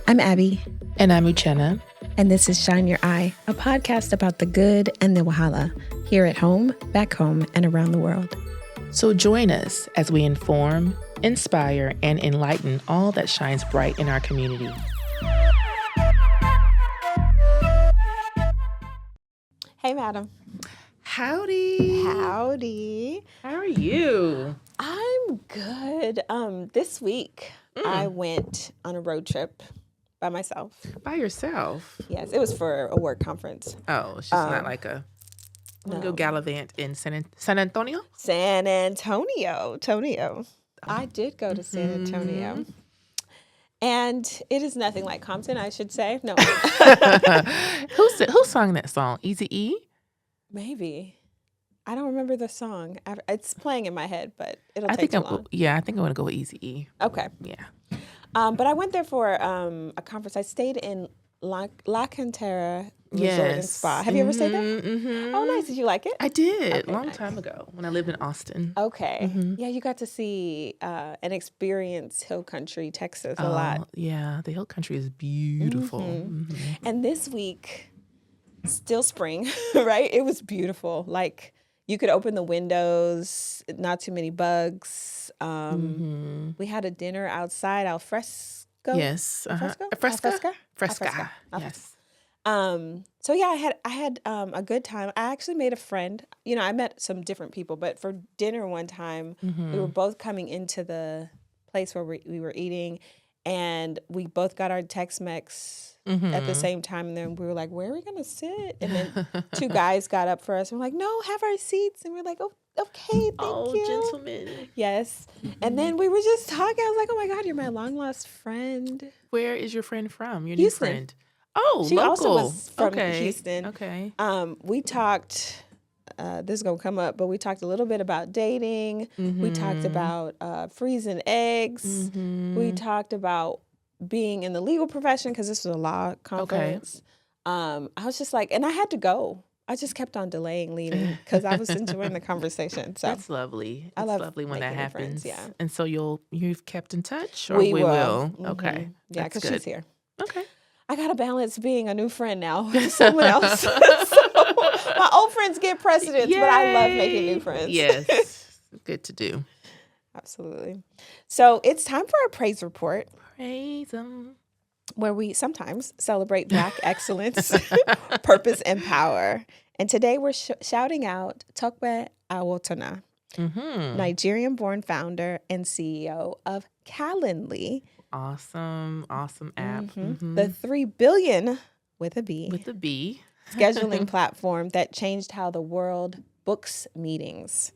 I'm Abby. And I'm Uchenna. And this is Shine Your Eye, a podcast about the good and the Wahala, here at home, back home, and around the world. So join us as we inform, inspire, and enlighten all that shines bright in our community. Hey, madam. Howdy. Howdy. How are you? I'm good. This week, I went on a road trip by myself. By yourself? Yes, it was for a work conference. Oh, it's just not like a... No. Go gallivant in San Antonio? San Antonio. I did go to San Antonio. And it is nothing like Compton, I should say. No. Who sang that song? Eazy-E? Maybe. I don't remember the song. It's playing in my head, but it'll take too long. Yeah, I think I'm going to go with Eazy-E. Okay. Yeah. But I went there for a conference. I stayed in La Cantera Resort and Spa. Have you ever stayed there? Mm-hmm. Oh, nice. Did you like it? I did. Okay, long time ago when I lived in Austin. Okay. Yeah, you got to see and experience Hill Country, Texas a lot. Yeah, the Hill Country is beautiful. And this week, still spring, right? It was beautiful. Like, you could open the windows, not too many bugs. We had a dinner outside, al fresco. Yes. Fresca. Yes. So yeah, I had a good time. I actually made a friend. You know, I met some different people, but for dinner one time, we were both coming into the place where we were eating, and we both got our Tex-Mex at the same time. And then we were like, where are we going to sit? And then two guys got up for us. And we're like, no, have our seats. And we're like, oh, okay, thank you. Oh, gentlemen. Yes. And then we were just talking. I was like, oh my God, you're my long lost friend. Where is your friend from? Your Houston. New friend? Oh, she local. also was from Houston. Okay. We talked, this is going to come up, but we talked a little bit about dating. We talked about freezing eggs. We talked about being in the legal profession because this was a law conference. Okay. I was just like, and I had to go. I just kept on delaying leaving because I was enjoying the conversation. So that's lovely. It's lovely when that happens. Friends, yeah. And so you've kept in touch, or we will. Okay. Yeah, because she's here. Okay. I got to balance being a new friend now with someone else. So my old friends get precedence, but I love making new friends. Yes. Good to do. Absolutely. So it's time for our praise report. Praise them. Where we sometimes celebrate Black excellence, purpose, and power. And today we're shouting out Tope Awotona, Nigerian-born founder and CEO of Calendly. Awesome app. The 3 billion with a B scheduling platform that changed how the world books meetings.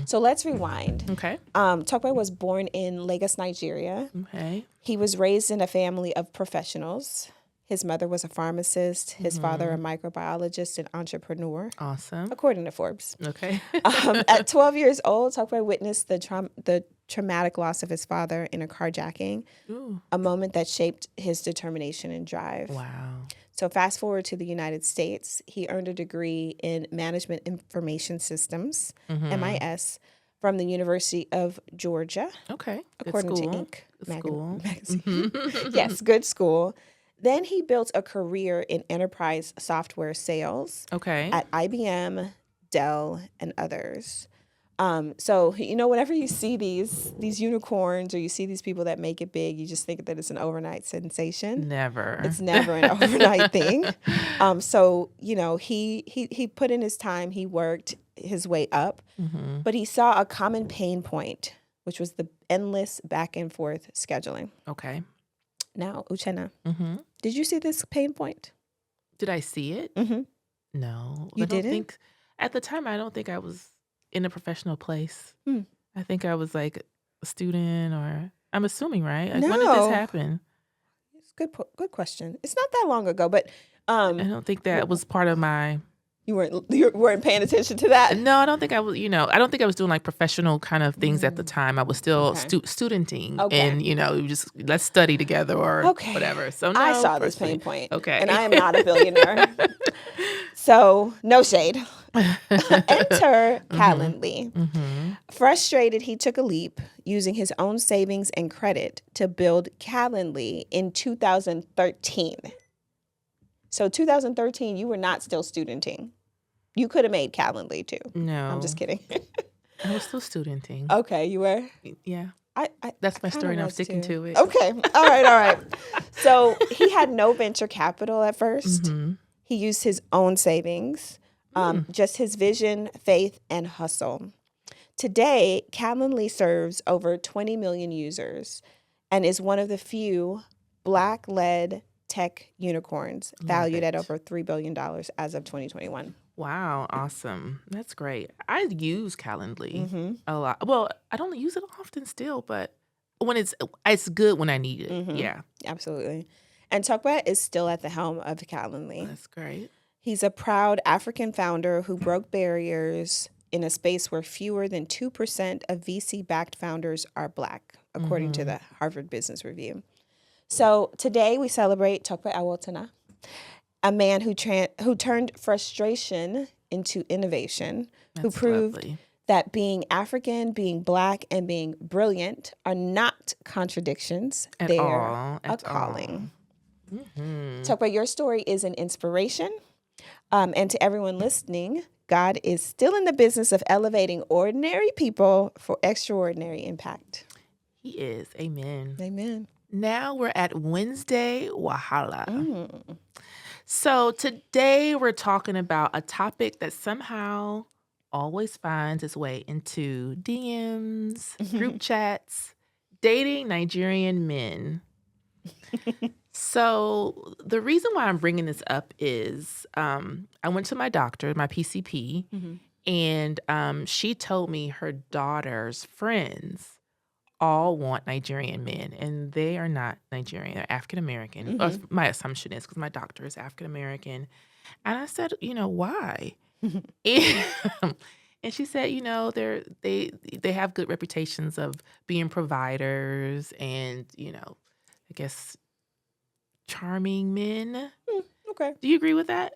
So let's rewind. Okay. Tope was born in Lagos, Nigeria. Okay. He was raised in a family of professionals. His mother was a pharmacist, his father a microbiologist and entrepreneur. Awesome. According to Forbes. Okay. At 12 years old, Tope witnessed the traumatic loss of his father in a carjacking, a moment that shaped his determination and drive. Wow. So fast forward to the United States, he earned a degree in Management Information Systems, MIS, from the University of Georgia. Okay. According to Inc. School. magazine. Yes, good school. Then he built a career in enterprise software sales at IBM, Dell, and others. So, you know, whenever you see these unicorns or you see these people that make it big, you just think that it's an overnight sensation. Never. It's never an overnight thing. So, you know, he put in his time, he worked his way up, but he saw a common pain point, which was the endless back and forth scheduling. Okay. Now, Uchenna, did you see this pain point? Did I see it? No. You didn't? At the time, I don't think I was in a professional place. I think I was like a student, or I'm assuming, right? Like, no. When did this happen? It's good question. It's not that long ago, but I don't think that was part of my You weren't paying attention to that? No, I don't think I was, I don't think I was doing like professional kind of things at the time. I was still studenting and, just let's study together or whatever. So no, I saw this pain point. Okay. And I am not a billionaire. So no shade. Enter Calendly. Frustrated, he took a leap using his own savings and credit to build Calendly in 2013. So 2013, you were not still studenting. You could have made Calendly too. No. I'm just kidding. I was still studenting. Okay, you were? Yeah. I That's my story and I'm sticking to it. Okay. All right. So he had no venture capital at first. He used his own savings, just his vision, faith, and hustle. Today, Calendly serves over 20 million users and is one of the few Black-led tech unicorns valued at over $3 billion as of 2021. Wow, awesome. That's great. I use Calendly a lot. Well, I don't use it often still, but when it's good when I need it. Yeah. Absolutely. And Tope is still at the helm of Calendly. That's great. He's a proud African founder who broke barriers in a space where fewer than 2% of VC-backed founders are Black, according to the Harvard Business Review. So today we celebrate Tope Awotona, a man who turned frustration into innovation, who proved that being African, being Black, and being brilliant are not contradictions. They're a calling. Tope, your story is an inspiration. And to everyone listening, God is still in the business of elevating ordinary people for extraordinary impact. He is. Amen. Amen. Now we're at Wednesday Wahala. So today we're talking about a topic that somehow always finds its way into DMs, group chats, dating Nigerian men. So the reason why I'm bringing this up is I went to my doctor, my PCP, and she told me her daughter's friends all want Nigerian men, and they are not Nigerian. They're African American. My assumption is because my doctor is African American. And I said, why? And she said, they have good reputations of being providers and, I guess charming men. Okay. Do you agree with that?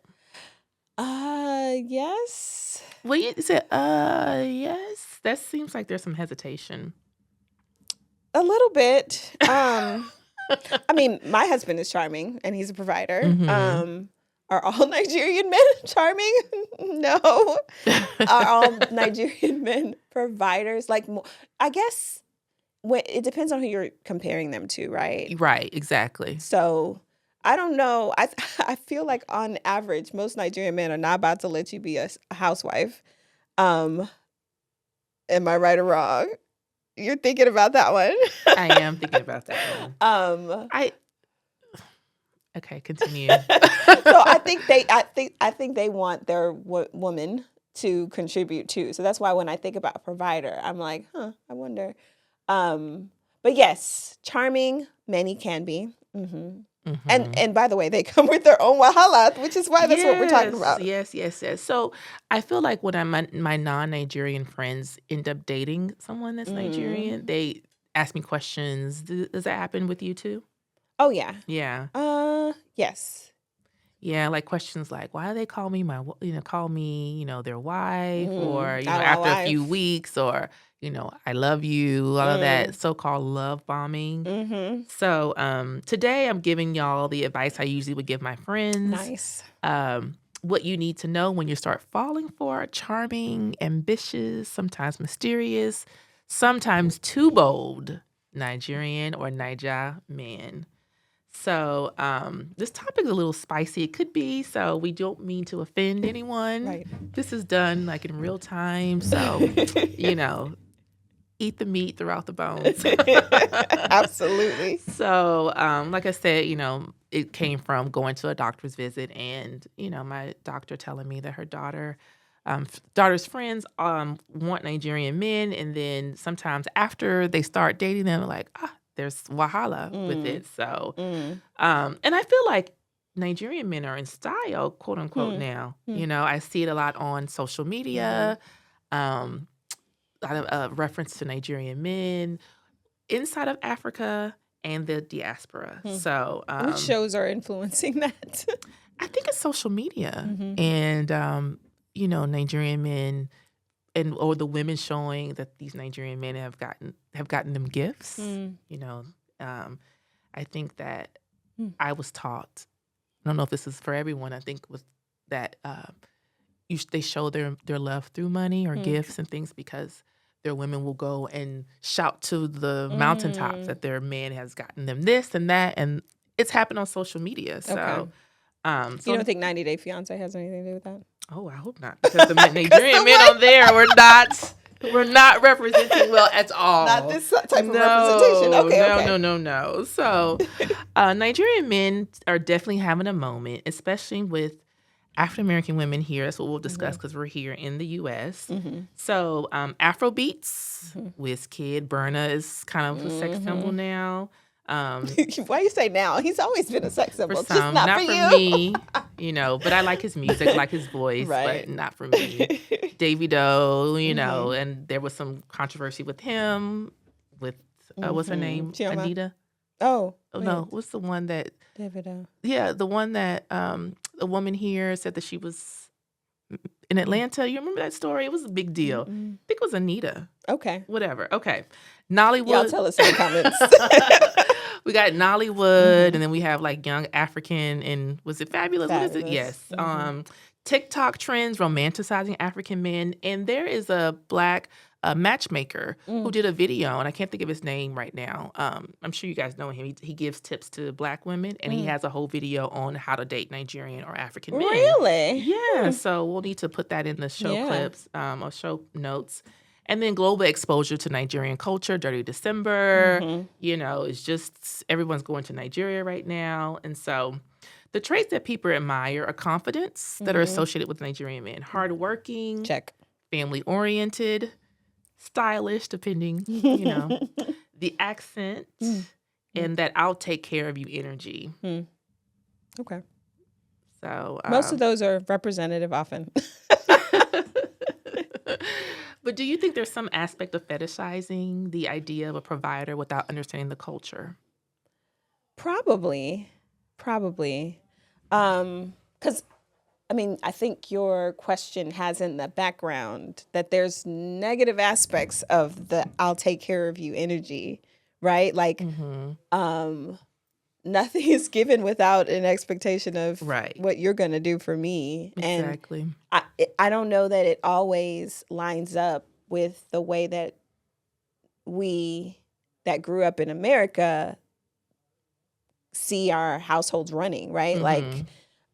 Yes. Well, you said, yes. That seems like there's some hesitation. A little bit. I mean, my husband is charming and he's a provider. Are all Nigerian men charming? No. Are all Nigerian men providers? Like, I guess it depends on who you're comparing them to, right? Right, exactly. So I don't know. I feel like on average, most Nigerian men are not about to let you be a housewife. Am I right or wrong? You're thinking about that one. I am thinking about that one. Okay, continue. So I think they want their woman to contribute too. So that's why when I think about provider, I'm like, I wonder. But yes, charming, many can be. And by the way, they come with their own wahala, which is why that's what we're talking about. Yes. So I feel like when my non-Nigerian friends end up dating someone that's Nigerian, they ask me questions. Does that happen with you too? Oh, yeah. Yeah. Yes. Yeah, like questions like, why do they call me their wife, or after a few weeks, or I love you, all of that so-called love bombing. So today I'm giving y'all the advice I usually would give my friends. Nice. What you need to know when you start falling for a charming, ambitious, sometimes mysterious, sometimes too bold Nigerian or Naija man. So this topic is a little spicy. It could be, so we don't mean to offend anyone. Right. This is done like in real time, so, eat the meat throughout the bones. Absolutely. So like I said, it came from going to a doctor's visit and, my doctor telling me that her daughter's friends want Nigerian men, and then sometimes after they start dating them, like, there's wahala with it. So, and I feel like Nigerian men are in style, quote unquote, now. I see it a lot on social media. A lot of reference to Nigerian men inside of Africa and the diaspora. So, which shows are influencing that? I think it's social media and Nigerian men or the women showing that these Nigerian men have gotten them gifts. I think that I was taught. I don't know if this is for everyone. I think was that they show their love through money or gifts and things because their women will go and shout to the mountaintops that their man has gotten them this and that, and it's happened on social media. So, you don't think 90 Day Fiance has anything to do with that? Oh, I hope not, because the Nigerian men on there were not representing well at all. Not this type of representation. Okay. No. So, Nigerian men are definitely having a moment, especially with African American women here. That's what we'll discuss because we're here in the U.S. So, Afro beats, Wizkid, Burna is kind of a sex symbol now. Why you say now? He's always been a sex symbol. For some, just not for me. But I like his music, I like his voice, right. but not for me. Davido, and there was some controversy with him. With what's her name? Chioma? Anita. Oh no, what's the one that? Davido. Yeah, the one that a woman here said that she was in Atlanta. You remember that story? It was a big deal. I think it was Anita. Okay. Whatever. Okay. Nollywood. Y'all tell us in the comments. We got Nollywood, and then we have like Young African, and was it Fabulous? What is it? Yes. TikTok trends romanticizing African men, and there is a Black matchmaker who did a video, and I can't think of his name right now. I'm sure you guys know him. He gives tips to Black women, and he has a whole video on how to date Nigerian or African men. Really? Yeah. So we'll need to put that in the show clips or show notes. And then global exposure to Nigerian culture, Dirty December. It's just everyone's going to Nigeria right now. And so the traits that people admire are confidence that are associated with Nigerian men. Hardworking. Check. Family-oriented. Stylish, depending, the accent. And that I'll take care of you energy. Okay. So most of those are representative often. But do you think there's some aspect of fetishizing the idea of a provider without understanding the culture? Probably. Because, I think your question has in the background that there's negative aspects of the I'll take care of you energy, right? Like, nothing is given without an expectation of what you're going to do for me. Exactly. And I don't know that it always lines up with the way that we that grew up in America see our households running, right? Like,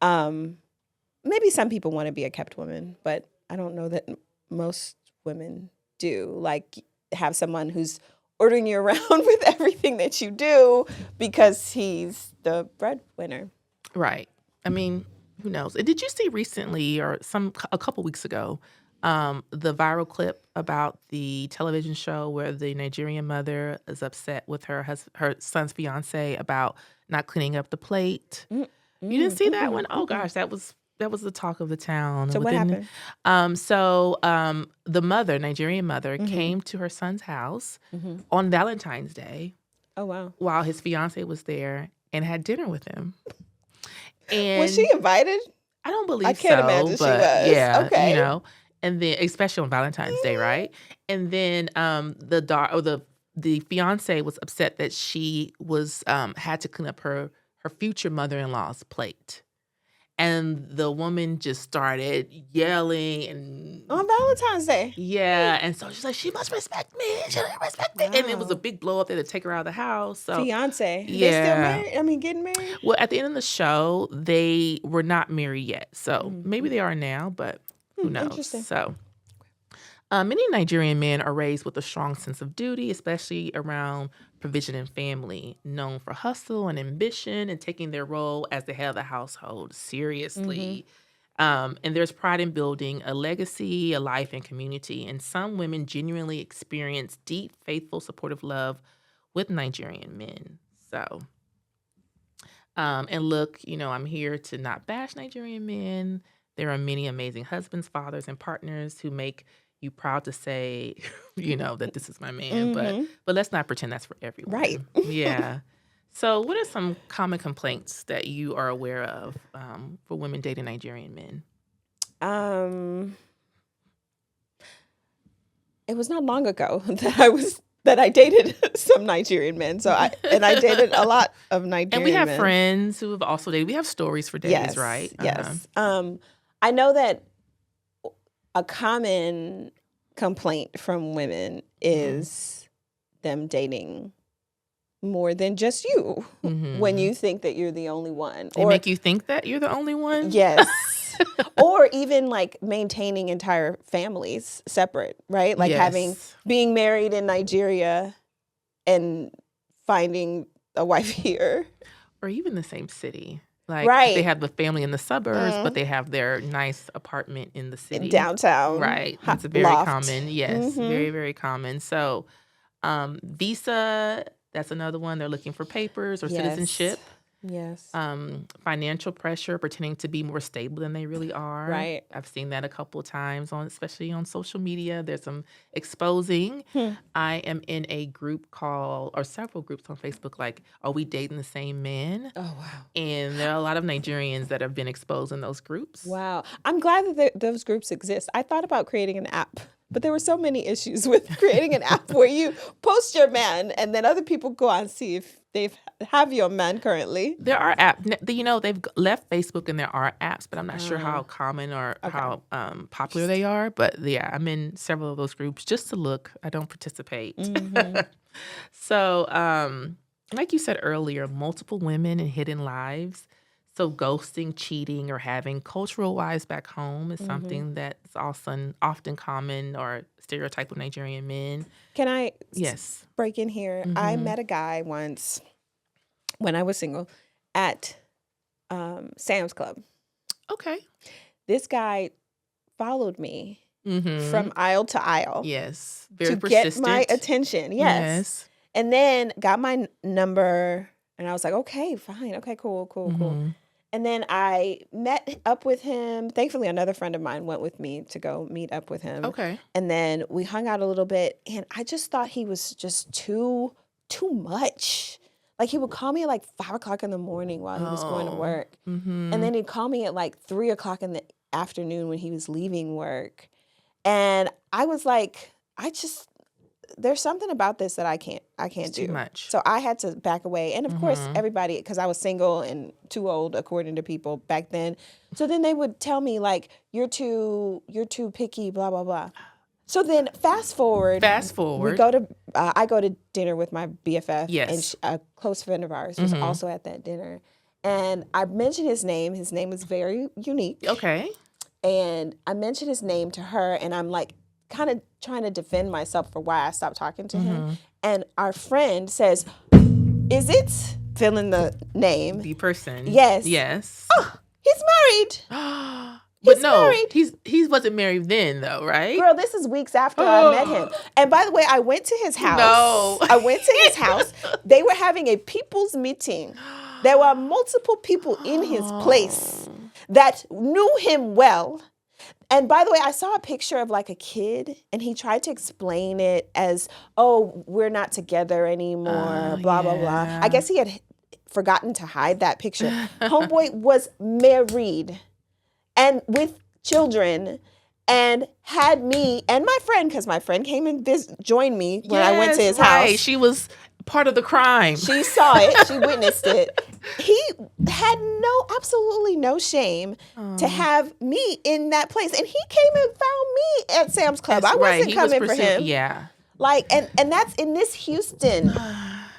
maybe some people want to be a kept woman, but I don't know that most women do. Like, have someone who's ordering you around with everything that you do because he's the breadwinner. Right. Who knows? Did you see recently or a couple weeks ago the viral clip about the television show where the Nigerian mother is upset with her son's fiance about not cleaning up the plate? You didn't see that one? Oh gosh, that was the talk of the town. So what happened? The mother, Nigerian mother, came to her son's house on Valentine's Day. Oh wow! While his fiance was there and had dinner with him. And was she invited? I don't believe so. I can't imagine she was. Yeah, okay. And then especially on Valentine's Day, right? And then the fiance was upset that she was had to clean up her future mother-in-law's plate. And the woman just started yelling and on Valentine's Day. Yeah, and so she's like, she must respect me. She doesn't respect me. And it was a big blow up there to take her out of the house. So fiance, yeah, they still married? Getting married. Well, at the end of the show, they were not married yet. So maybe they are now, but who knows? Interesting. So many Nigerian men are raised with a strong sense of duty, especially around provision and family, known for hustle and ambition and taking their role as the head of the household seriously. And there's pride in building a legacy, a life, and community. And some women genuinely experience deep, faithful, supportive love with Nigerian men. So And look, I'm here to not bash Nigerian men. There are many amazing husbands, fathers, and partners who make you proud to say, that this is my man. But let's not pretend that's for everyone. Right. Yeah. So what are some common complaints that you are aware of for women dating Nigerian men? It was not long ago that I dated some Nigerian men. So I dated a lot of Nigerian men. And we have friends who have also dated. We have stories for days, yes, right? Yes. I know that a common complaint from women is them dating more than just you when you think that you're the only one. They make you think that you're the only one? Yes. Or even like maintaining entire families separate, right? Like being married in Nigeria and finding a wife here. Or even the same city. Like they have the family in the suburbs, but they have their nice apartment in the city. Downtown. Right. It's very common. Yes. Very, very common. So visa, that's another one. They're looking for papers or citizenship. Yes. Financial pressure, pretending to be more stable than they really are. Right. I've seen that a couple of times, especially on social media. There's some exposing. I am in a group or several groups on Facebook, like, are we dating the same man? Oh, wow. And there are a lot of Nigerians that have been exposed in those groups. Wow. I'm glad that those groups exist. I thought about creating an app, but there were so many issues with creating an app where you post your man and then other people go on and see if they have your man currently. There are apps. They've left Facebook and there are apps, but I'm not sure how common or how popular they are. But yeah, I'm in several of those groups just to look. I don't participate. So, like you said earlier, multiple women and hidden lives. So ghosting, cheating, or having cultural wives back home is something that's often common or stereotype of Nigerian men. Can I break in here? I met a guy once when I was single at Sam's Club. Okay. This guy followed me from aisle to aisle. Yes. Very to persistent. Get my attention. Yes. And then got my number and I was like, okay, fine. Okay, cool. And then I met up with him. Thankfully, another friend of mine went with me to go meet up with him. Okay. And then we hung out a little bit, and I just thought he was just too much. Like, he would call me at like 5 o'clock in the morning while he was going to work. And then he'd call me at like 3 o'clock in the afternoon when he was leaving work. And I was like, there's something about this that I can't do. Too much. So I had to back away. And of course, everybody, because I was single and too old, according to people back then. So then they would tell me like, you're too picky, blah, blah, blah. So then fast forward. We go to, I go to dinner with my BFF. Yes. And a close friend of ours was also at that dinner. And I mentioned his name. His name was very unique. Okay. And I mentioned his name to her, and I'm like, kind of trying to defend myself for why I stopped talking to him. And our friend says, is it, fill in the name. The person. Yes. Yes. Oh, he's married. But no, he wasn't married then though, right? Girl, this is weeks after I met him. And by the way, I went to his house. No. I went to his house. They were having a people's meeting. There were multiple people in his place that knew him well. And by the way, I saw a picture of like a kid, and he tried to explain it as, oh, we're not together anymore, blah, blah, blah. I guess he had forgotten to hide that picture. Homeboy was married and with children and had me and my friend, because my friend came and joined me when I went to his house. She was part of the crime. She saw it. She witnessed it. He had absolutely no shame to have me in that place. And he came and found me at Sam's Club. I wasn't coming for him. Yeah. Like, and that's in this Houston.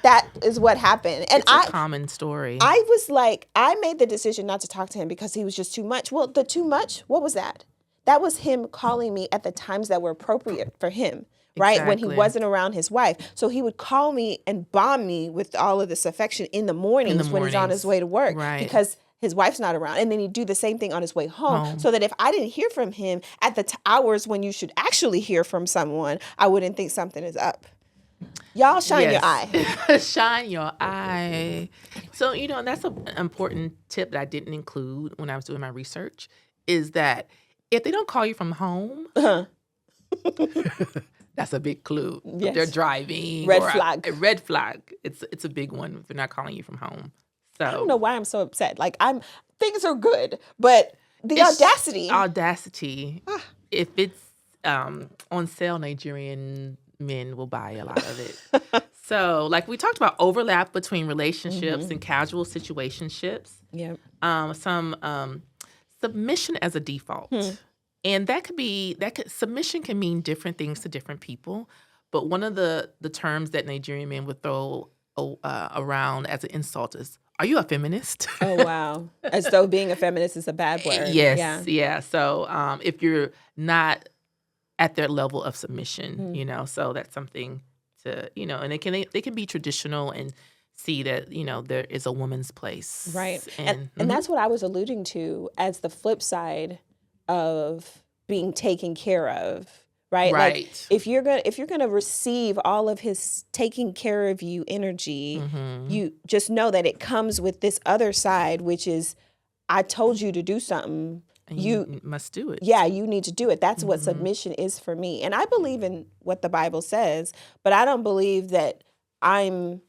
That is what happened. And it's a common story. I was like, I made the decision not to talk to him because he was just too much. Well, the too much, what was that? That was him calling me at the times that were appropriate for him. Right? Exactly. When he wasn't around his wife. So he would call me and bomb me with all of this affection in the mornings when he's on his way to work. Right. Because his wife's not around. And then he'd do the same thing on his way home. So that if I didn't hear from him at the hours when you should actually hear from someone, I wouldn't think something is up. Y'all shine your eye. Yes. Shine your eye. So, and that's an important tip that I didn't include when I was doing my research is that if they don't call you from home, that's a big clue. Yes. If they're driving. Red flag. A red flag. It's a big one if they're not calling you from home. So I don't know why I'm so upset. Like things are good, but the audacity. Audacity. If it's on sale, Nigerian men will buy a lot of it. So, like we talked about overlap between relationships and casual situationships. Yeah. Some submission as a default. And submission can mean different things to different people. But one of the terms that Nigerian men would throw around as an insult is, "Are you a feminist?" Oh, wow. As though being a feminist is a bad word. Yes. Yeah. So if you're not at their level of submission, so that's something to, and they can be traditional and see that, there is a woman's place. Right. And that's what I was alluding to as the flip side of being taken care of. Right. Like if you're gonna receive all of his taking care of you energy, you just know that it comes with this other side, which is, I told you to do something. And you must do it. Yeah, you need to do it. That's what submission is for me. And I believe in what the Bible says, but I don't believe that I'm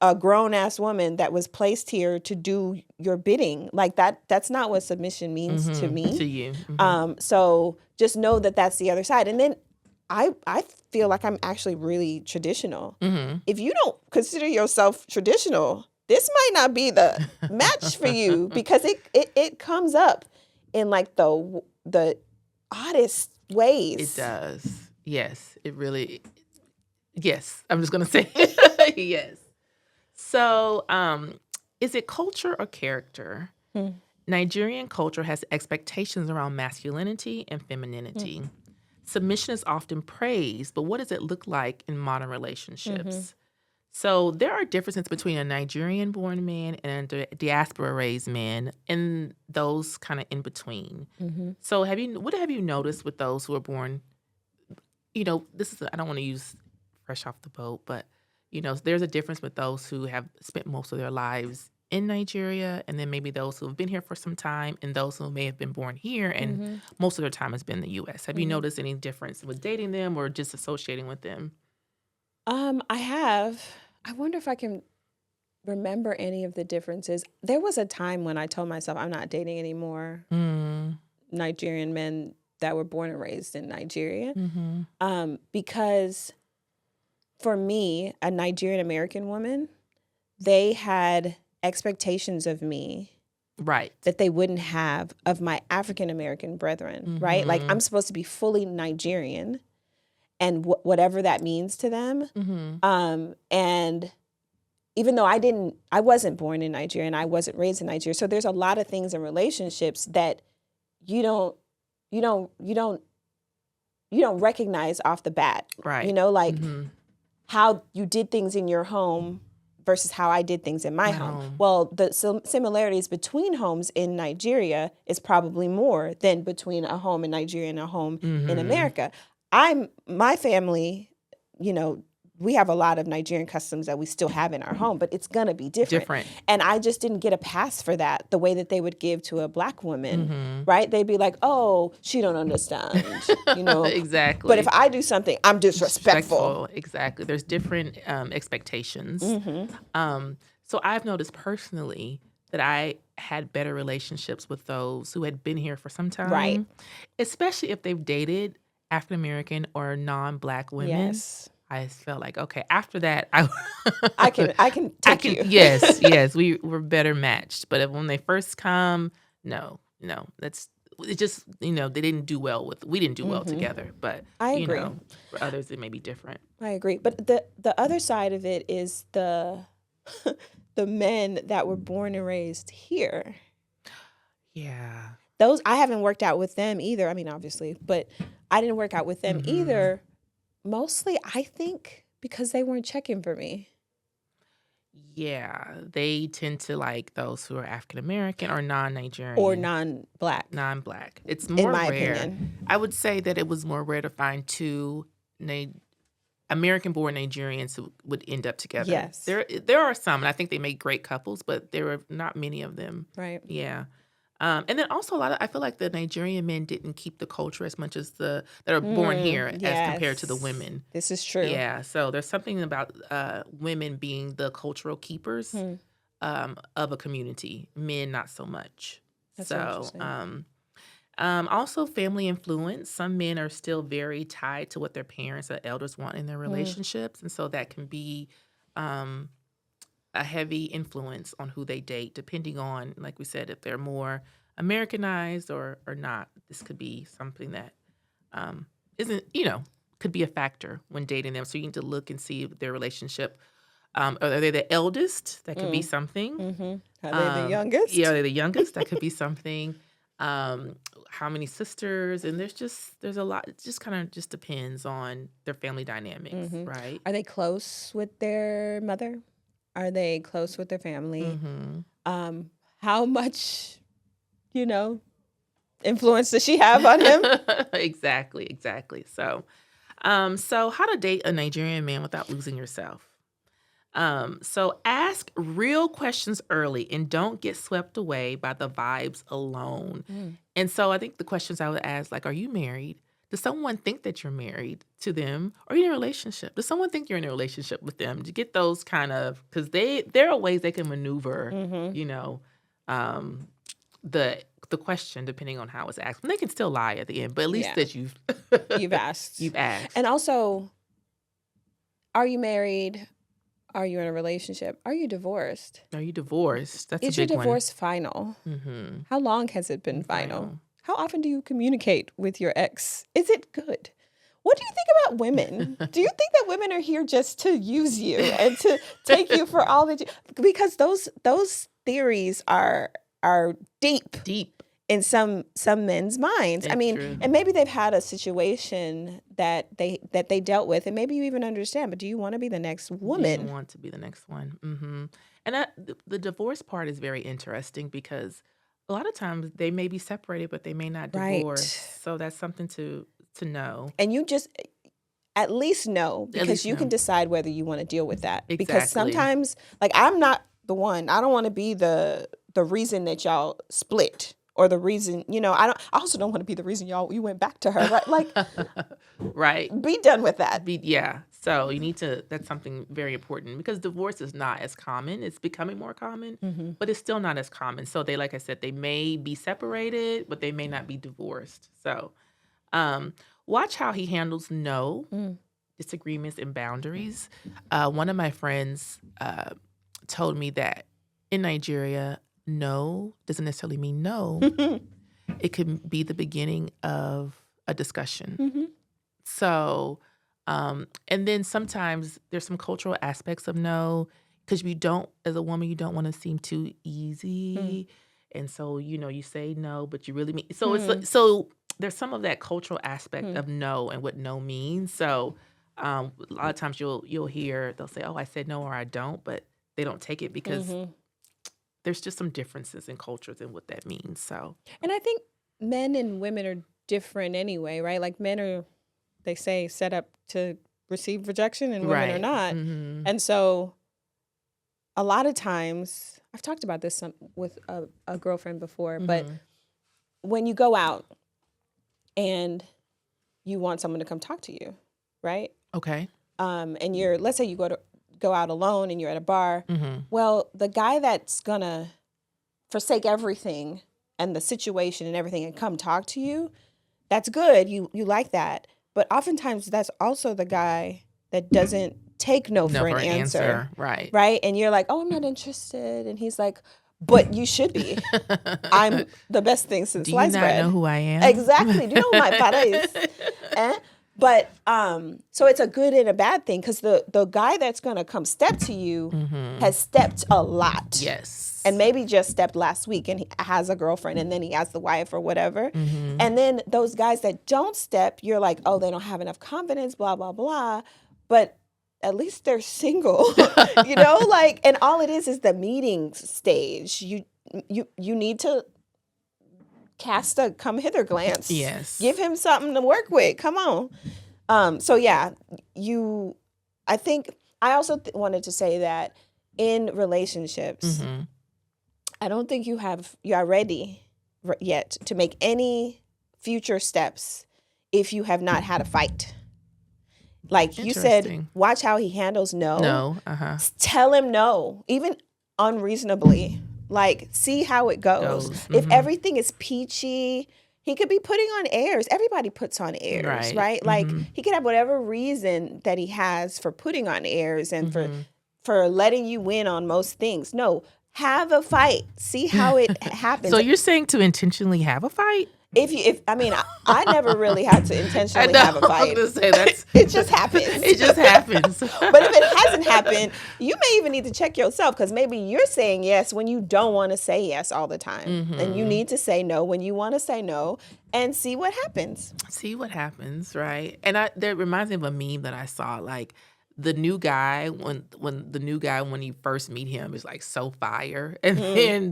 a grown-ass woman that was placed here to do your bidding. Like that's not what submission means to me. To you. So just know that that's the other side. And then I feel like I'm actually really traditional. If you don't consider yourself traditional, this might not be the match for you, because it comes up in like the oddest ways. It does. Yes, it really. Yes, I'm just gonna say yes. So, is it culture or character? Nigerian culture has expectations around masculinity and femininity. Submission is often praised, but what does it look like in modern relationships? So there are differences between a Nigerian-born man and a diaspora-raised man, and those kind of in between. So what have you noticed with those who are born? I don't want to use fresh off the boat, but there's a difference with those who have spent most of their lives in Nigeria, and then maybe those who have been here for some time, and those who may have been born here, and most of their time has been in the U.S. Have you noticed any difference with dating them or just associating with them? I have. I wonder if I can remember any of the differences. There was a time when I told myself I'm not dating anymore Nigerian men that were born and raised in Nigeria, because for me, a Nigerian American woman, they had expectations of me, right, that they wouldn't have of my African American brethren, right? Like I'm supposed to be fully Nigerian, and whatever that means to them. And even though I wasn't born in Nigeria and I wasn't raised in Nigeria, so there's a lot of things in relationships that you don't recognize off the bat, right? Like how you did things in your home versus how I did things in my home. Well, the similarities between homes in Nigeria is probably more than between a home in Nigeria and a home in America. My family, we have a lot of Nigerian customs that we still have in our home, but it's going to be different. And I just didn't get a pass for that, the way that they would give to a Black woman, right? They'd be like, oh, she don't understand, Exactly. But if I do something, I'm disrespectful. Exactly. There's different expectations. So I've noticed personally that I had better relationships with those who had been here for some time. Right. Especially if they've dated African American or non-Black women. Yes. I felt like, okay, after that, I can take you. Yes, we were better matched. But when they first come, no, that's it. Just they didn't do well we didn't do well together. But I agree. For others, it may be different. I agree. But the other side of it is the men that were born and raised here. Yeah, those I haven't worked out with them either. I mean, obviously, but I didn't work out with them either. Mostly, I think, because they weren't checking for me. Yeah, they tend to like those who are African American or non-Nigerian. Or non-Black. Non-Black. It's more in my rare. Opinion. I would say that it was more rare to find two American-born Nigerians who would end up together. Yes. There are some, and I think they make great couples, but there are not many of them. Right. Yeah. And then also I feel like the Nigerian men didn't keep the culture as much as that are born here as compared to the women. This is true. Yeah. So there's something about women being the cultural keepers of a community. Men, not so much. That's so, interesting. Also family influence. Some men are still very tied to what their parents or elders want in their relationships. And so that can be a heavy influence on who they date, depending on, like we said, if they're more Americanized or not. This could be something that isn't, could be a factor when dating them. So you need to look and see their relationship. Are they the eldest? That could be something. Mm-hmm. Are they the youngest? Yeah, are they the youngest? That could be something. How many sisters? And there's a lot. It just kind of just depends on their family dynamics, right? Are they close with their mother? Are they close with their family? How much, influence does she have on him? Exactly. So, so how to date a Nigerian man without losing yourself? So ask real questions early and don't get swept away by the vibes alone. And so I think the questions I would ask, like, are you married? Does someone think that you're married to them? Or are you in a relationship? Does someone think you're in a relationship with them? To get those kind of, because there are ways they can maneuver, the question depending on how it's asked. And they can still lie at the end, but at least that you've asked. You've asked. And also, are you married? Are you in a relationship? Are you divorced? Are you divorced? That's a big one. Is your divorce final? How long has it been final? How often do you communicate with your ex? Is it good? What do you think about women? Do you think that women are here just to use you and to take you for all that you... Because those theories are deep in some men's minds. It's true. And maybe they've had a situation that they dealt with, and maybe you even understand. But do you want to be the next woman? You want to be the next one. And the divorce part is very interesting because a lot of times they may be separated, but they may not divorce. Right. So that's something to know. And you just at least know, because you can decide whether you want to deal with that. Exactly. Because sometimes, like, I'm not the one. I don't want to be the reason that y'all split. Or the reason, I also don't want to be the reason you went back to her, right? Like, right. Be done with that. Yeah. So you need to, that's something very important because divorce is not as common. It's becoming more common, but it's still not as common. So like I said, they may be separated, but they may not be divorced. So watch how he handles disagreements and boundaries. One of my friends told me that in Nigeria, no doesn't necessarily mean no. It could be the beginning of a discussion. So, and then sometimes there's some cultural aspects of no, because as a woman, you don't want to seem too easy. And so, you say no, but you really mean, so so there's some of that cultural aspect of no and what no means. So a lot of times you'll hear, they'll say, oh, I said no, or I don't, but they don't take it because there's just some differences in cultures and what that means. So, and I think men and women are different anyway, right? Like men are, they say, set up to receive rejection, and women are not. And so, a lot of times, I've talked about this with a girlfriend before, but when you go out and you want someone to come talk to you, right? Okay. And let's say you go out alone and you're at a bar. Well, the guy that's gonna forsake everything and the situation and everything and come talk to you, that's good. You like that. But oftentimes that's also the guy that doesn't take no for an answer. Right. Right. And you're like, oh, I'm not interested. And he's like, but you should be. I'm the best thing since sliced bread. Do you not know who I am? Exactly. Do you know who my father is? But so it's a good and a bad thing, because the guy that's going to come step to you has stepped a lot. Yes. And maybe just stepped last week and he has a girlfriend and then he has the wife or whatever. And then those guys that don't step, you're like, oh, they don't have enough confidence, blah, blah, blah. But at least they're single, and all it is the meeting stage. You need to cast a come hither glance. Yes. Give him something to work with. Come on. So yeah, I think I also wanted to say that in relationships, Mm-hmm. I don't think you are ready yet to make any future steps if you have not had a fight. Like you said, Interesting. watch how he handles no. No. Tell him no, even unreasonably. Like, see how it goes. Goes. If Mm-hmm. everything is peachy, he could be putting on airs. Everybody puts on airs, Right. right? Like, Mm-hmm. he could have whatever reason that he has for putting on airs and Mm-hmm. for letting you win on most things. No, have a fight. See how it happens. So you're saying to intentionally have a fight? If I mean, I never really had to I intentionally know. have a I'm fight. gonna say that's It just happens. It just happens. But if it hasn't happened, you may even need to check yourself because maybe you're saying yes when you don't want to say yes all the time. And you need to say no when you want to say no and see what happens. See what happens, right? And that reminds me of a meme that I saw. Like the new guy, when you first meet him is like so fire, and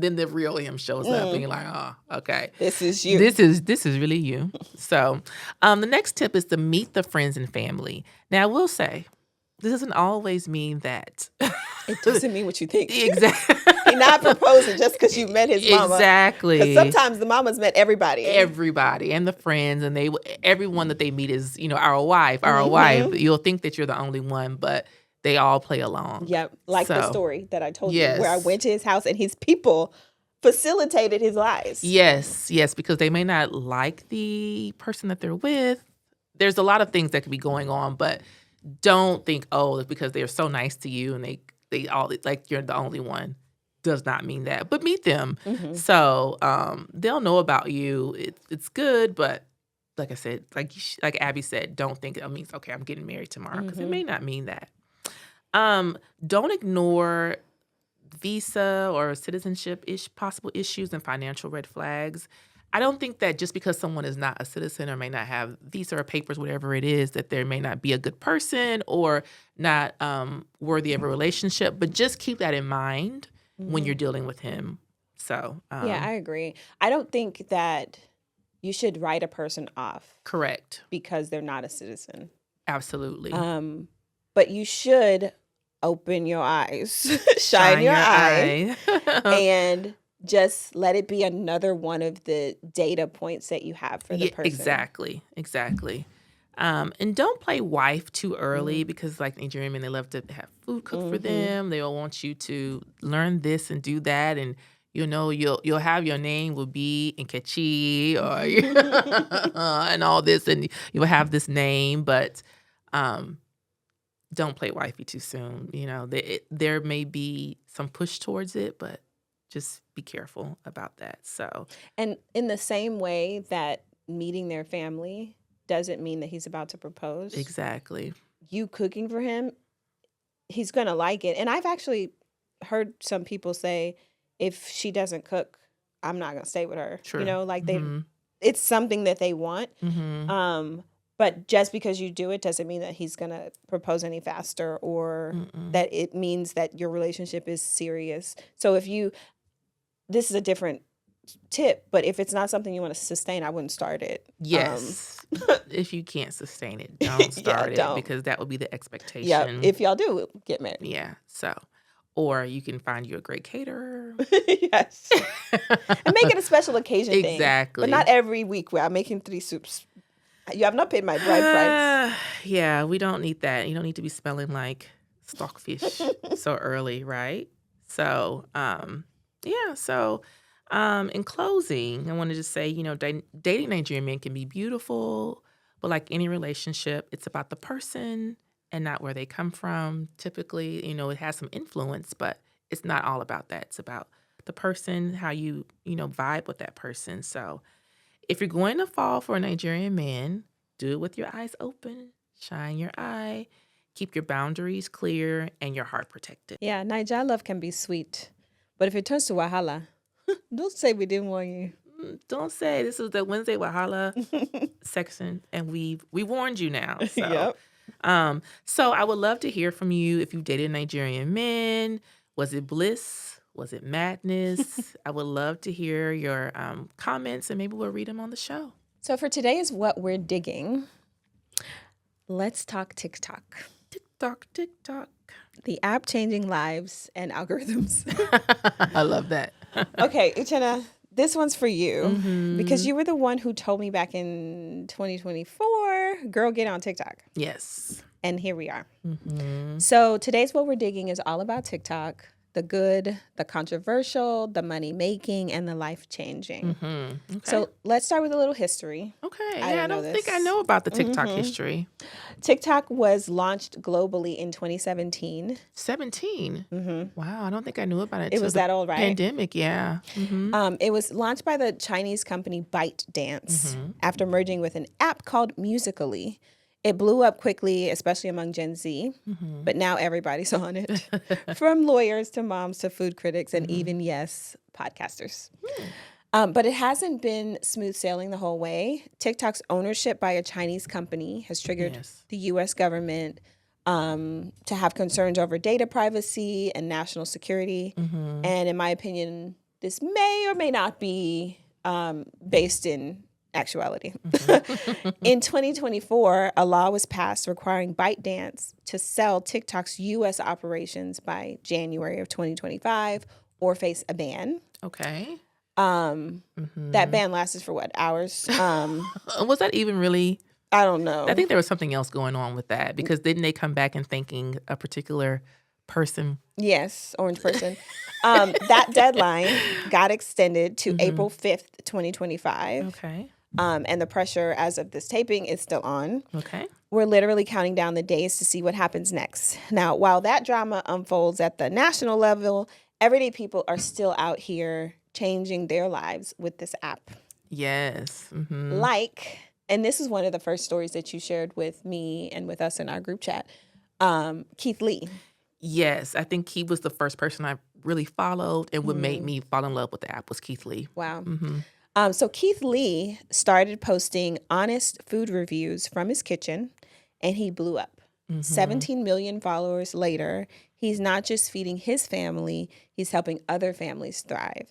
then the real him shows up, and you're like, oh, okay, This is you. This is really you. So, the next tip is to meet the friends and family. Now, I will say, this doesn't always mean that. It doesn't mean what you think. Exactly. You're not proposing just because you met his mama. Exactly. Because sometimes the mamas met everybody. Everybody and the friends, and everyone that they meet is, our wife, our wife. You'll think that you're the only one, but they all play along. Yep. Like the So, story that I told yes. you, where I went to his house and his people facilitated his lies. Yes, because they may not like the person that they're with. There's a lot of things that could be going on, but don't think, oh, because they're so nice to you and they all like you're the only one. Does not mean that, but meet them. So they'll know about you. It's good, but like I said, like Abby said, don't think it means okay, I'm getting married tomorrow because it may not mean that. Don't ignore visa or citizenship possible issues and financial red flags. I don't think that just because someone is not a citizen or may not have visa or papers, whatever it is, that there may not be a good person or not worthy of a relationship. But just keep that in mind when you're dealing with him. So yeah, I agree. I don't think that you should write a person off. Correct. Because they're not a citizen. Absolutely. But you should open your eyes, shine your eye, and just let it be another one of the data points that you have for the person. Exactly. And don't play wife too early because like Nigerian men, they love to have food cooked for them. They all want you to learn this and do that. And you'll have your name will be Nkechi or and all this, and you'll have this name, but don't play wifey too soon. There may be some push towards it, but just be careful about that. So, and in the same way that meeting their family doesn't mean that he's about to propose. Exactly. You cooking for him, he's gonna like it. And I've actually heard some people say, if she doesn't cook, I'm not gonna stay with her. True. It's something that they want. Mm-hmm. But just because you do it doesn't mean that he's going to propose any faster or that it means that your relationship is serious. So this is a different tip, but if it's not something you want to sustain, I wouldn't start it. Yes. If you can't sustain it, don't start it because that would be the expectation. Yeah. If y'all do, get married. Yeah. So, or you can find you a great caterer. Yes. And make it a special occasion thing. Exactly. But not every week where I'm making 3 soups. You have not paid my bride price. Yeah, we don't need that. You don't need to be smelling like stockfish so early, right? So, yeah. So, in closing, I want to just say, dating Nigerian men can be beautiful, but like any relationship, it's about the person and not where they come from. Typically, it has some influence, but it's not all about that. It's about the person, how you vibe with that person. So, if you're going to fall for a Nigerian man, do it with your eyes open, shine your eye, keep your boundaries clear, and your heart protected. Yeah, Niger love can be sweet. But if it turns to Wahala, don't say we didn't warn you. Don't say this is the Wednesday Wahala section, and we warned you now. So. Yep. So I would love to hear from you if you dated Nigerian men. Was it bliss? Was it madness? I would love to hear your comments, and maybe we'll read them on the show. So for today is what we're digging. Let's talk TikTok. TikTok. The app changing lives and algorithms. I love that. Okay, Uchenna, this one's for you because Mm-hmm. you were the one who told me back in 2024, girl, get on TikTok. Yes. And here we are. Mm-hmm. So today's What We're Digging is all about TikTok, the good, the controversial, the money making, and the life changing. Mm-hmm. Okay. So let's start with a little history. Okay. I Yeah, I didn't know don't think I this. know about the TikTok history. TikTok was launched globally in 2017. 17. Wow, I don't think I knew about it. It was the that old, right? Pandemic, yeah. Mm-hmm. It was launched by the Chinese company ByteDance after merging with an app called Musical.ly. It blew up quickly, especially among Gen Z, but now everybody's on it, from lawyers to moms to food critics and even, yes, podcasters. But it hasn't been smooth sailing the whole way. TikTok's ownership by a Chinese company has triggered Yes. the U.S. government to have concerns over data privacy and national security. And in my opinion, this may or may not be based in actuality. In 2024, a law was passed requiring ByteDance to sell TikTok's U.S. operations by January of 2025 or face a ban. Okay. That ban lasted for what, hours? Was that even really? I don't know. I think there was something else going on with that because didn't they come back and thanking a particular person? Yes, orange person. That deadline got extended to April 5th, 2025. Okay. And the pressure as of this taping is still on. Okay. We're literally counting down the days to see what happens next. Now, while that drama unfolds at the national level, everyday people are still out here changing their lives with this app. Yes. Mm-hmm. And this is one of the first stories that you shared with me and with us in our group chat, Keith Lee. Yes, I think he was the first person I really followed, and what made me fall in love with the app was Keith Lee. Wow. So Keith Lee started posting honest food reviews from his kitchen, and he blew up. 17 million followers later, he's not just feeding his family, he's helping other families thrive.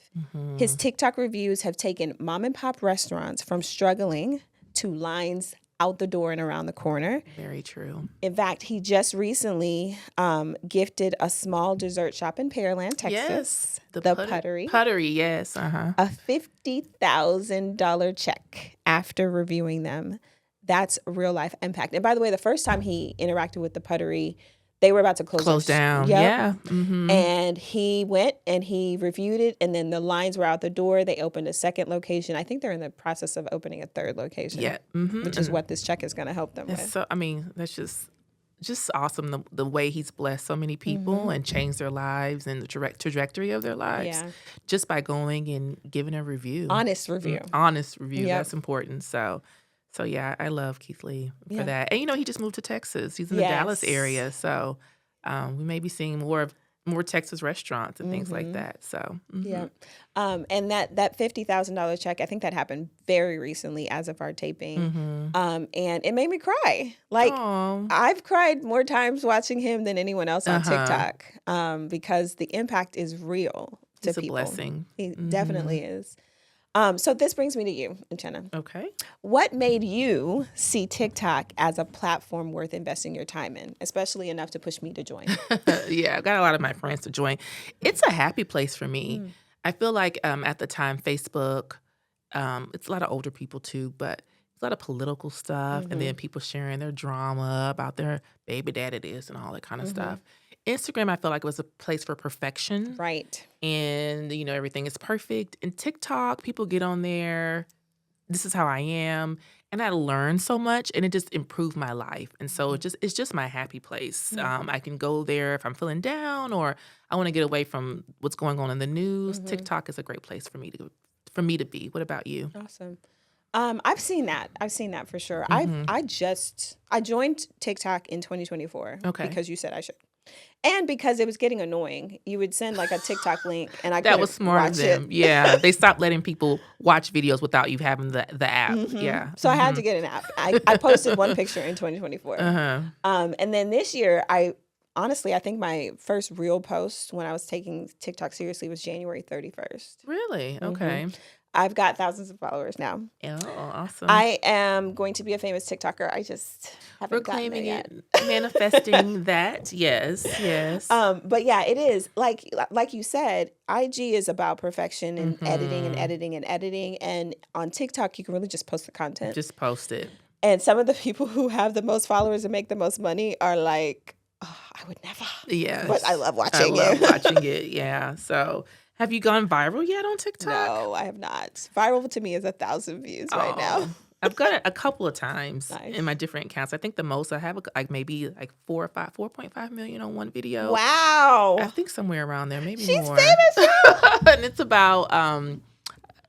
His TikTok reviews have taken mom and pop restaurants from struggling to lines out the door and around the corner. Very true. In fact, he just recently gifted a small dessert shop in Pearland, Texas, Yes, the Puttery, Puttery, yes. Uh-huh. a $50,000 check after reviewing them. That's real life impact. And by the way, the first time he interacted with the Puttery, they were about to close down. Yep. Yeah. Mm-hmm. And he went and he reviewed it, and then the lines were out the door. They opened a second location. I think they're in the process of opening a third location. Yeah. Mm-hmm. Which is what this check is going to help them with. So, I mean, that's just awesome, the way he's blessed so many people and changed their lives and the trajectory of their lives just by going and giving a review. Honest review. Honest review. Yep. That's important. So yeah, I love Keith Lee for that. And he just moved to Texas. He's in the Dallas area. So we may be seeing more Texas restaurants and things like that. So yeah. And that $50,000 check, I think that happened very recently as of our taping. And it made me cry. Like, Aww. I've cried more times watching him than anyone else on TikTok because the impact is real to it's people. It's a blessing. It definitely is. So this brings me to you, Uchenna. Okay. What made you see TikTok as a platform worth investing your time in, especially enough to push me to join? Yeah, I got a lot of my friends to join. It's a happy place for me. I feel like at the time, Facebook, it's a lot of older people too, but it's a lot of political stuff, and then people sharing their drama about their baby daddy this and all that kind of stuff. Instagram, I feel like it was a place for perfection. Right. And, everything is perfect. And TikTok, people get on there, this is how I am. And I learned so much, and it just improved my life. And so it's just my happy place. I can go there if I'm feeling down or I want to get away from what's going on in the news. TikTok is a great place for me to be. What about you? Awesome. I've seen that. I've seen that for sure. I joined TikTok in 2024 because you said I should. And because it was getting annoying. You would send like a TikTok link and I couldn't That was smart of them. it. Yeah. They stopped letting people watch videos without you having the app. Yeah. So I had to get an app. I posted one picture in 2024. And then this year, I think my first real post when I was taking TikTok seriously was January 31st. Really? Okay. I've got thousands of followers now. Oh, awesome. I am going to be a famous TikToker. I just haven't gotten there Reclaiming yet. it, manifesting that. Yes, yes. But yeah, it is like you said, IG is about perfection and editing and Mhm. editing and editing. And on TikTok, you can really just post the content. Just post it. And some of the people who have the most followers and make the most money are like, oh, I would never. Yes. But I love watching it. I love watching it, yeah. So have you gone viral yet on TikTok? No, I have not. Viral to me is 1,000 views right now. I've got it a couple of times Nice. in my different accounts. I think the most I have like maybe like 4.5 million on one video. Wow. I think somewhere around there, maybe She's more. famous. And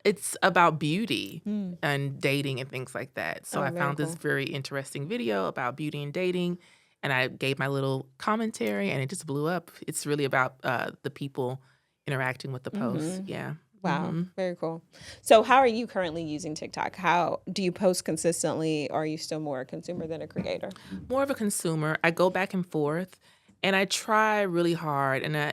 it's about beauty and dating and things like that. So I found this very interesting video about beauty and dating, and I gave my little commentary, and it just blew up. It's really about the people interacting with the post. Yeah. Wow. Very cool. So how are you currently using TikTok? How do you post consistently, or are you still more a consumer than a creator? More of a consumer. I go back and forth, and I try really hard. And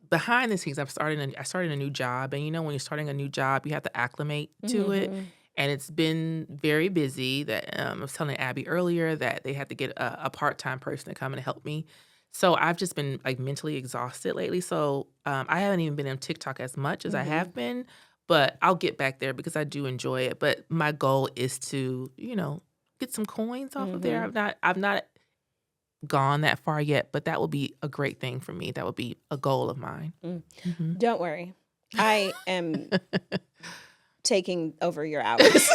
behind the scenes, I started a new job, and when you're starting a new job, you have to acclimate to it. And it's been very busy. That I was telling Abby earlier that they had to get a part-time person to come and help me. So I've just been like mentally exhausted lately. So I haven't even been on TikTok as much as I have been, but I'll get back there because I do enjoy it. But my goal is to, get some coins off of there. I've not gone that far yet, but that will be a great thing for me. That would be a goal of mine. Don't worry. I am taking over your hours.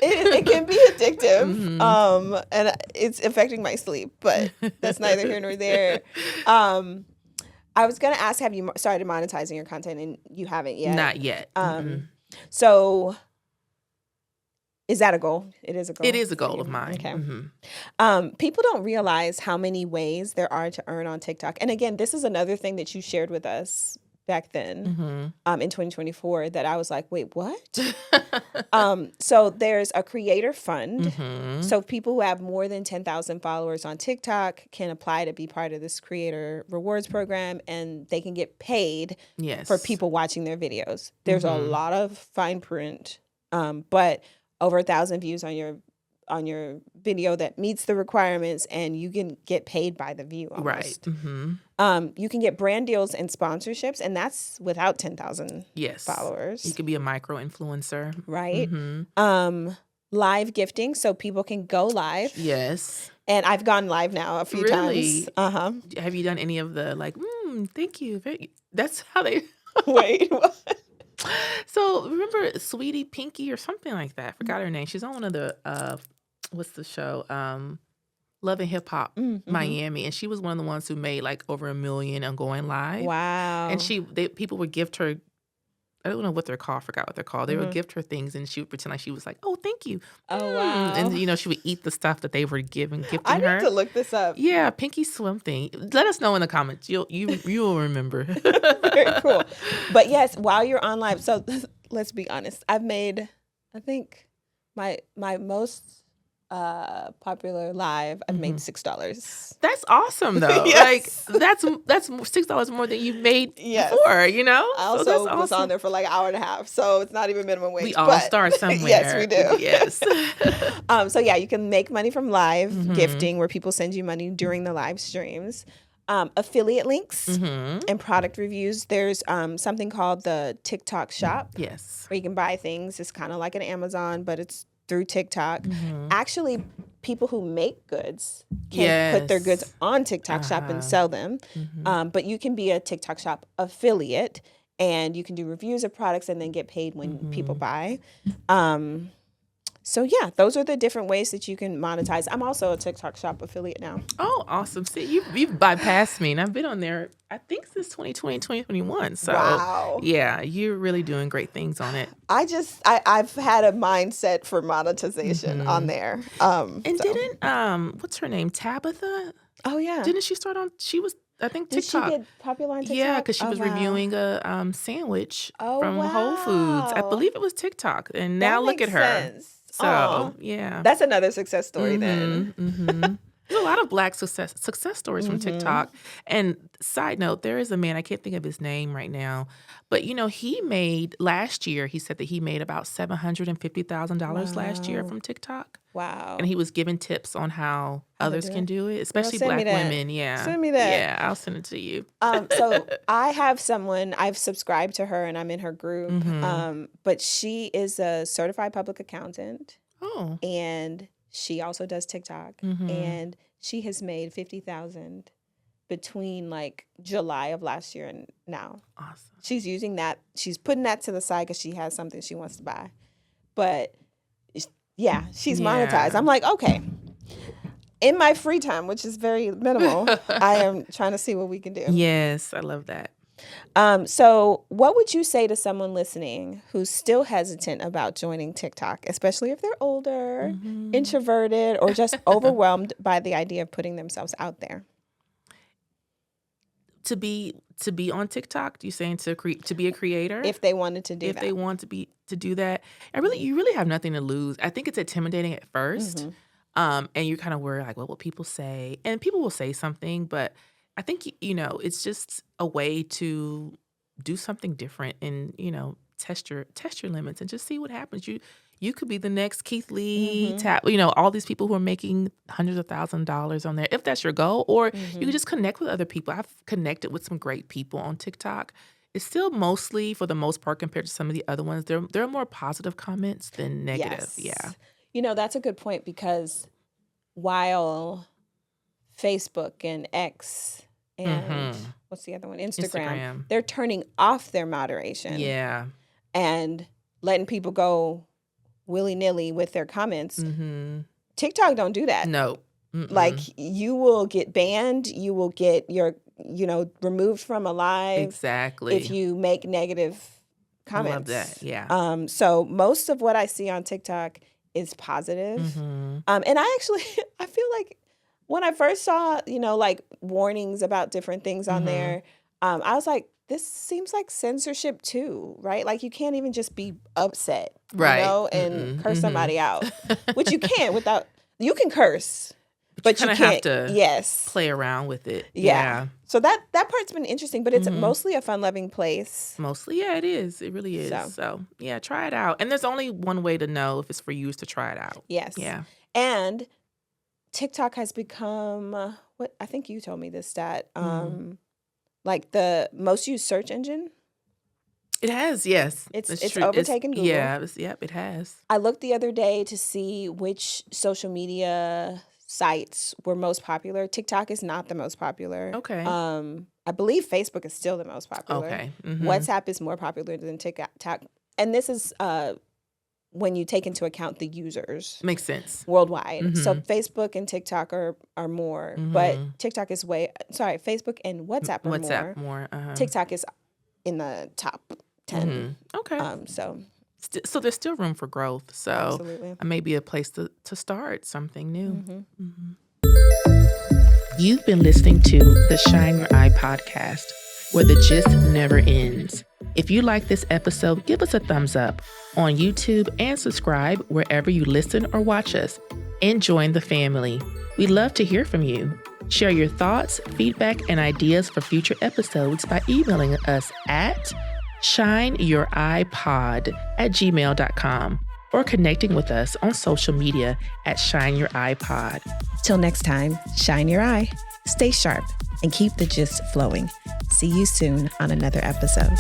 It can be addictive, and it's affecting my sleep, but that's neither here nor there. I was going to ask, have you started monetizing your content, and you haven't yet? Not yet. So is that a goal? It is a goal. It is a goal of mine. Okay. People don't realize how many ways there are to earn on TikTok. And again, this is another thing that you shared with us back then in 2024 that I was like, wait, what? So there's a creator fund. So people who have more than 10,000 followers on TikTok can apply to be part of this creator rewards program, and they can get paid for people watching their videos. There's a lot of fine print, but over 1,000 views on your video that meets the requirements, and you can get paid by the view almost. Right. You can get brand deals and sponsorships, and that's without 10,000 followers. You could be a micro influencer. Right. Live gifting, so people can go live. Yes. And I've gone live now a few times. Have you done any of the thank you. That's how they... Wait, what? So remember Sweetie Pinky or something like that? I forgot her name. She's on one of the what's the show? Love and Hip Hop Miami, and she was one of the ones who made like over 1 million on going live. Wow! And people would gift her. I don't know what they're called. I forgot what they're called. They would gift her things, and she would pretend like she was like, "Oh, thank you." Oh wow! And she would eat the stuff that they were gifting her. I need to look this up. Yeah, Pinky Swim thing. Let us know in the comments. You'll remember. Very cool. But yes, while you're on live, so let's be honest. I've made, I think, my most popular live, I've made $6. That's awesome though. Yes. Like that's $6 more than you've made before, I also that's was awesome. on there for like an hour and a half, so it's not even minimum wage. We all start somewhere. Yes, we do. Yes. So yeah, you can make money from live gifting, where people send you money during the live streams. Affiliate links and product reviews. There's something called the TikTok shop. Yes. Where you can buy things. It's kind of like an Amazon, but it's through TikTok. Actually, people who make goods can put their goods on TikTok shop and sell them. But you can be a TikTok shop affiliate, and you can do reviews of products and then get paid when people buy. So yeah, those are the different ways that you can monetize. I'm also a TikTok shop affiliate now. Oh, awesome. See, you've bypassed me, and I've been on there, I think, since 2020, 2021. So wow. Yeah, you're really doing great things on it. I've had a mindset for monetization on there. Didn't what's her name? Tabitha? Oh yeah. Didn't she start on, she was, I think, TikTok. Did she get popular on TikTok? Yeah, because she was reviewing a sandwich from Whole Foods. I believe it was TikTok. And now look at her. Sense. So, yeah. That's another success story then. There's a lot of Black success stories from TikTok. And side note, there is a man, I can't think of his name right now, but he made last year, he said that he made about $750,000 last year from TikTok. Wow. And he was giving tips on how others can do it, especially Black women. Yeah. Send me that. Yeah, I'll send it to you. So I have someone, I've subscribed to her and I'm in her group, but she is a certified public accountant. Oh. And she also does TikTok, and she has made $50,000 between like July of last year and now. Awesome. She's using that. She's putting that to the side because she has something she wants to buy. But yeah, she's monetized. I'm like, okay. In my free time, which is very minimal, I am trying to see what we can do. Yes, I love that. So what would you say to someone listening who's still hesitant about joining TikTok, especially if they're older, introverted, or just overwhelmed by the idea of putting themselves out there? To be on TikTok, you saying to be a creator? If they wanted to do that. If they want to do that. You really have nothing to lose. I think it's intimidating at first. And you're kind of worried, like, what will people say? And people will say something, but I think, it's just a way to do something different and, test your limits and just see what happens. You could be the next Keith Lee, all these people who are making hundreds of thousands of dollars on there, if that's your goal, or you can just connect with other people. I've connected with some great people on TikTok. It's still mostly, for the most part, compared to some of the other ones, there are more positive comments than negative. Yes. Yeah. That's a good point, because while Facebook and X and what's the other one? Instagram. They're turning off their moderation. Yeah. And letting people go willy-nilly with their comments. TikTok don't do that. No. Like, you will get banned. You will get your, removed from a live. Exactly. If you make negative comments. I love that. Yeah. So most of what I see on TikTok is positive. And I feel like when I first saw, like warnings about different things on there, I was like, this seems like censorship too, right? Like, you can't even just be upset, right, and curse somebody out, which you can't you can curse, but you can't have to play around with it. Yeah. So that part's been interesting, but it's mostly a fun-loving place. Mostly, yeah, it is. It really is. So, yeah, try it out. And there's only one way to know if it's for you, is to try it out. Yes. Yeah. And TikTok has become, what I think you told me this stat, like the most used search engine. It has, yes. It's overtaken Google. Yeah, it has. I looked the other day to see which social media sites were most popular. TikTok is not the most popular. Okay. I believe Facebook is still the most popular. Okay. WhatsApp is more popular than TikTok. And this is when you take into account the users. Makes sense. Worldwide. So Facebook and TikTok are more, but TikTok is Facebook and WhatsApp are more. TikTok is in the top 10. Okay. So there's still room for growth. So absolutely. It may be a place to start something new. You've been listening to the Shine Your Eye podcast, where the gist never ends. If you like this episode, give us a thumbs up on YouTube and subscribe wherever you listen or watch us. And join the family. We'd love to hear from you. Share your thoughts, feedback, and ideas for future episodes by emailing us at shineyoureyepod@gmail.com or connecting with us on social media at Shine Your Eye Pod. Till next time, shine your eye, stay sharp, and keep the gist flowing. See you soon on another episode.